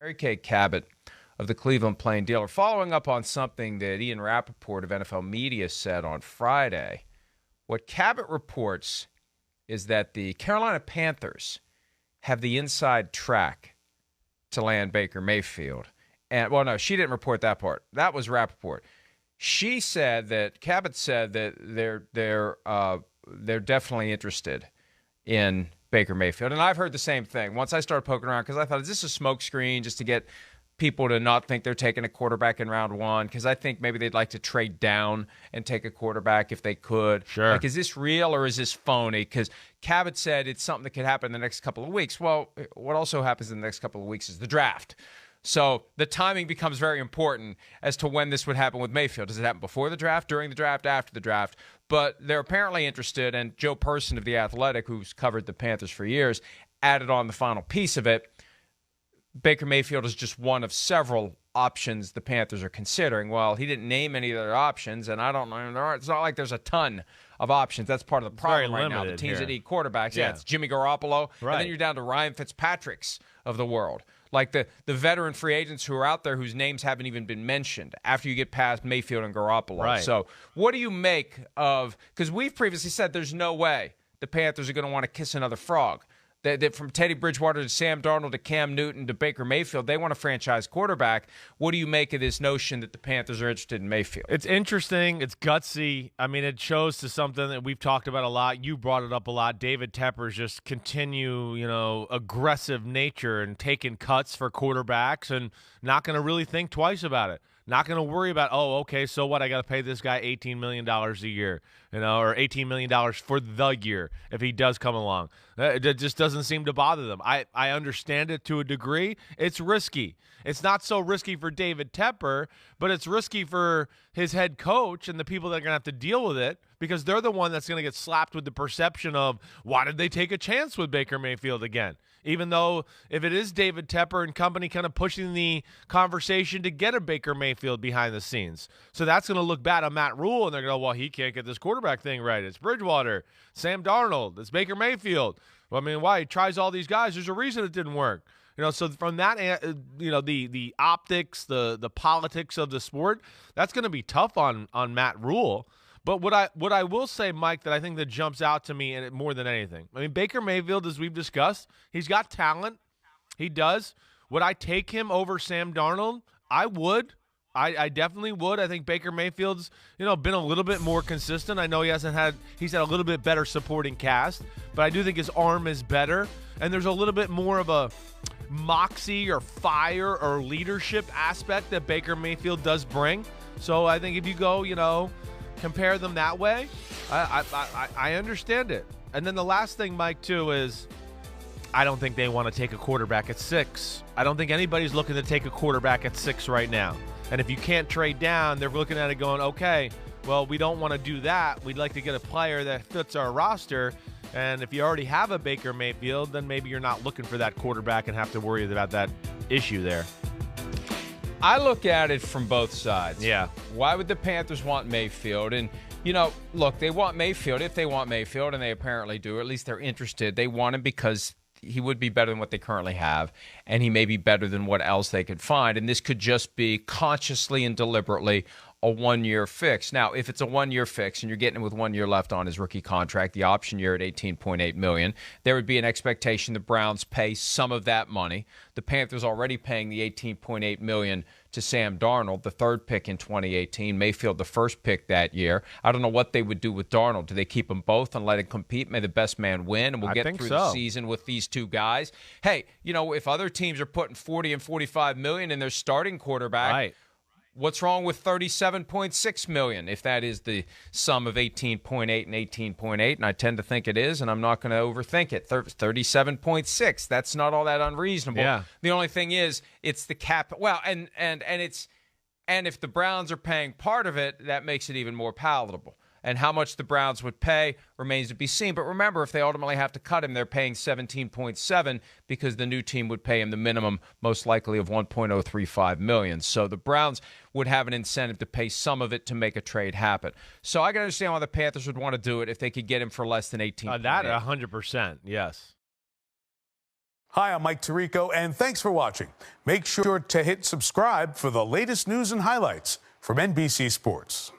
Mary Kay Cabot of the Cleveland Plain Dealer, following up on something that Ian Rappaport of NFL Media said on Friday. What Cabot reports is that the Carolina Panthers have the inside track to land Baker Mayfield. And, well, no, she didn't report that part. That was Rappaport. She said that Cabot said that they're definitely interested in Baker Mayfield. And I've heard the same thing. Once I started poking around, because I thought, is this a smokescreen just to get people to not think they're taking a quarterback in round one? Because I think maybe they'd like to trade down and take a quarterback if they could. Sure. Like, is this real or is this phony? Because Cabot said it's something that could happen in the next couple of weeks. Well, what also happens in the next couple of weeks is the draft. So the timing becomes very important as to when this would happen with Mayfield. Does it happen before the draft, during the draft, after the draft? But they're apparently interested, and Joe Person of The Athletic, who's covered the Panthers for years, added on the final piece of it. Baker Mayfield is just one of several options the Panthers are considering. Well, he didn't name any of their options, and I don't know. It's not like there's a ton of options. That's part of the problem right now. The teams that need quarterbacks. Yeah, it's Jimmy Garoppolo, right. And then you're down to Ryan Fitzpatrick's of the world. Like the veteran free agents who are out there whose names haven't even been mentioned after you get past Mayfield and Garoppolo. Right. So what do you make of – because we've previously said there's no way the Panthers are going to want to kiss another frog. That from Teddy Bridgewater to Sam Darnold to Cam Newton to Baker Mayfield, they want a franchise quarterback. What do you make of this notion that the Panthers are interested in Mayfield? It's interesting. It's gutsy. I mean, it shows to something that we've talked about a lot. You brought it up a lot. David Tepper's just continue, aggressive nature and taking cuts for quarterbacks and not going to really think twice about it. Not going to worry about, okay, so what? I got to pay this guy $18 million a year, or $18 million for the year if he does come along. It just doesn't seem to bother them. I understand it to a degree. It's risky. It's not so risky for David Tepper, but it's risky for his head coach and the people that are going to have to deal with it because they're the one that's going to get slapped with the perception of, why did they take a chance with Baker Mayfield again? Even though if it is David Tepper and company kind of pushing the conversation to get a Baker Mayfield behind the scenes. So that's going to look bad on Matt Rule, and they're going to go, well, he can't get this quarterback thing right. It's Bridgewater, Sam Darnold, it's Baker Mayfield. Well, I mean, why? He tries all these guys. There's a reason it didn't work. So from that, the optics, the politics of the sport, that's going to be tough on Matt Rule. But what I will say, Mike, that I think that jumps out to me and more than anything, I mean, Baker Mayfield, as we've discussed, he's got talent. He does. Would I take him over Sam Darnold? I would. I definitely would. I think Baker Mayfield's, been a little bit more consistent. I know he's had a little bit better supporting cast, but I do think his arm is better. And there's a little bit more of a moxie or fire or leadership aspect that Baker Mayfield does bring. So I think if you go, compare them that way, I understand it. And then the last thing, Mike, too, is I don't think they want to take a quarterback at 6. I don't think anybody's looking to take a quarterback at 6 right now. And if you can't trade down, they're looking at it going, okay, well, we don't want to do that. We'd like to get a player that fits our roster. And if you already have a Baker Mayfield, then maybe you're not looking for that quarterback and have to worry about that issue there. I look at it from both sides. Yeah. Why would the Panthers want Mayfield? And, look, they want Mayfield. If they want Mayfield, and they apparently do, or at least they're interested, they want him because he would be better than what they currently have, and he may be better than what else they could find. And this could just be consciously and deliberately a one-year fix. Now, if it's a one-year fix and you're getting him with 1 year left on his rookie contract, the option year at $18.8 million, there would be an expectation the Browns pay some of that money. The Panthers already paying the $18.8 million to Sam Darnold, the third pick in 2018, Mayfield the first pick that year. I don't know what they would do with Darnold. Do they keep them both and let him compete? May the best man win, and we'll get through the season with these two guys. Hey, if other teams are putting $40 and $45 million in their starting quarterback, right. What's wrong with $37.6 million if that is the sum of 18.8 and 18.8? And I tend to think it is, and I'm not going to overthink it. 37.6. That's not all that unreasonable. Yeah. The only thing is, it's the cap. Well, and if the Browns are paying part of it, that makes it even more palatable. And how much the Browns would pay remains to be seen. But remember, if they ultimately have to cut him, they're paying $17.7 because the new team would pay him the minimum, most likely of $1.035 million. So the Browns would have an incentive to pay some of it to make a trade happen. So I can understand why the Panthers would want to do it if they could get him for less than $18. That 100%, yes. Hi, I'm Mike Tirico, and thanks for watching. Make sure to hit subscribe for the latest news and highlights from NBC Sports.